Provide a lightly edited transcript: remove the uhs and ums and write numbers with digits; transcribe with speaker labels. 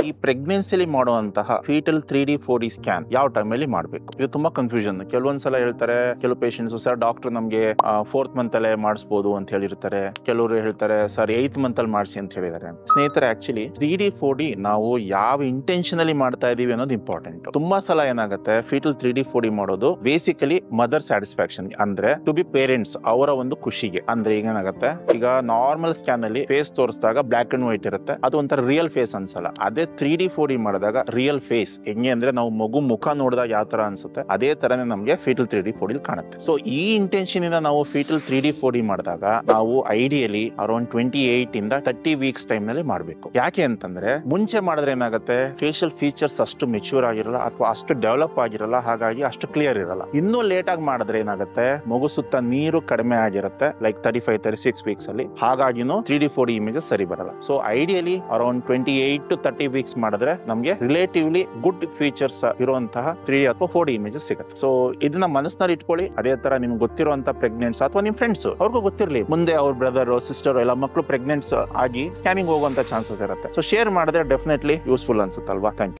Speaker 1: ಈ ಪ್ರೆಗ್ನೆನ್ಸಿಲಿ ಮಾಡುವಂತಹ foetal 3D 4D scan ಯಾವ ಟೈಮಲ್ಲಿ ಮಾಡಬೇಕು? ಇದು ತುಂಬಾ ಕನ್ಫ್ಯೂಷನ್. ಕೆಲವೊಂದ್ಸಲ ಹೇಳ್ತಾರೆ, ಕೆಲವು ಪೇಷಂಟ್ಸ್ ಸರ್ ಡಾಕ್ಟರ್ ನಮ್ಗೆ 4th ಮಂತ್ ಅಲ್ಲೇ ಮಾಡಿಸಬಹುದು ಅಂತ ಹೇಳಿರ್ತಾರೆ. ಕೆಲವರು ಹೇಳ್ತಾರೆ ಸರ್ 8th ಮಂತ್ ಅಲ್ಲಿ ಮಾಡಿಸಿ ಅಂತ ಹೇಳಿದ್ದಾರೆ. ಸ್ನೇಹಿತರೆ, ಆಕ್ಚುಲಿ 3D 4D ನಾವು ಯಾವ ಇಂಟೆನ್ಷನಲಿ ಮಾಡ್ತಾ ಇದೀವಿ ಅನ್ನೋದು ಇಂಪಾರ್ಟೆಂಟ್. ತುಂಬಾ ಸಲ ಏನಾಗುತ್ತೆ, ಫೀಟಲ್ 3D 4D ಮಾಡೋದು ಬೇಸಿಕಲಿ ಮದರ್ ಸ್ಯಾಟಿಸ್ಫ್ಯಾಕ್ಷನ್, ಅಂದ್ರೆ ಟು ಬಿ ಪೇರೆಂಟ್ಸ್ ಅವರ ಒಂದು ಖುಷಿಗೆ. ಅಂದ್ರೆ ಈಗ ಏನಾಗುತ್ತೆ, ಈಗ ನಾರ್ಮಲ್ ಸ್ಕ್ಯಾನ್ ಅಲ್ಲಿ ಫೇಸ್ ತೋರಿಸಿದಾಗ ಬ್ಲಾಕ್ ಅಂಡ್ ವೈಟ್ ಇರುತ್ತೆ, ಅದು ಒಂಥರ ರಿಯಲ್ ಫೇಸ್ ಅನ್ಸಲ್ಲ. ಅದೇ 3D 4D ಮಾಡಿದಾಗ ರಿಯಲ್ ಫೇಸ್ ಹೆಂಗೆ ಅಂದ್ರೆ ನಾವು ಮಗು ಮುಖ ನೋಡಿದಾಗ ಯಾವ ತರ ಅನ್ಸುತ್ತೆ ಅದೇ ತರನೇ ನಮಗೆ ಫೀಟಲ್ 3D 4D ಕಾಣುತ್ತೆ. ಸೊ ಈ ಇಂಟೆನ್ಷನ್ ಇಂದ ನಾವು ಫೀಟಲ್ 3D 4D ಮಾಡಿದಾಗ ನಾವು ಐಡಿಯಲಿ ಅರೌಂಡ್ 28 ಇಂದ 30 ವೀಕ್ಸ್ ಟೈಮ್ ನಲ್ಲಿ ಮಾಡಬೇಕು. ಯಾಕೆ ಅಂತಂದ್ರೆ ಮುಂಚೆ ಮಾಡಿದ್ರೆ ಏನಾಗುತ್ತೆ, ಫೇಶಿಯಲ್ ಫೀಚರ್ಸ್ ಅಷ್ಟು ಮೆಚೂರ್ ಆಗಿರಲ್ಲ ಅಥವಾ ಅಷ್ಟು ಡೆವಲಪ್ ಆಗಿರಲ್ಲ, ಹಾಗಾಗಿ ಅಷ್ಟು ಕ್ಲಿಯರ್ ಇರಲ್ಲ. ಇನ್ನೂ ಲೇಟ್ ಆಗಿ ಮಾಡಿದ್ರೆ ಏನಾಗುತ್ತೆ, ಮಗು ಸುತ್ತ ನೀರು ಕಡಿಮೆ ಆಗಿರುತ್ತೆ, ಲೈಕ್ 35-36 ವೀಕ್ಸ್ ಅಲ್ಲಿ, ಹಾಗಾಗಿನೂ 3D 4D ಇಮೇಜಸ್ ಸರಿ ಬರಲ್ಲ. So ideally around 28 to 30 weeks ಮಾಡಿದ್ರೆ ನಮಗೆ ರಿಲೇಟಿವ್ಲಿ ಗುಡ್ ಫೀಚರ್ಸ್ ಇರುವಂತಹ 3D ಅಥವಾ 4D ಇಮೇಜಸ್ ಸಿಗುತ್ತೆ. ಸೊ ಇದನ್ನ ಮನಸ್ಸಿನಲ್ಲಿ ಇಟ್ಕೊಳ್ಳಿ. ಅದೇ ತರ ನಿಮ್ಗೆ ಗೊತ್ತಿರುವಂತ ಪ್ರೆಗ್ನೆಂಟ್ಸ್ ಅಥವಾ ನಿಮ್ ಫ್ರೆಂಡ್ಸ್ ಅವ್ರಿಗೂ ಗೊತ್ತಿರಲಿ, ಮುಂದೆ ಅವ್ರ ಬ್ರದರ್ ಸಿಸ್ಟರ್ ಎಲ್ಲ ಮಕ್ಕಳು ಪ್ರೆಗ್ನೆಂಟ್ಸ್ ಆಗಿ ಸ್ಕ್ಯಾನಿಂಗ್ ಹೋಗುವಂತ ಚಾನ್ಸಸ್ ಇರುತ್ತೆ. ಸೊ ಶೇರ್ ಮಾಡಿದ್ರೆ ಡೆಫಿನೆಟ್ಲಿ ಯೂಸ್ಫುಲ್ ಅನ್ಸುತ್ತಲ್ವಾ? Thank you.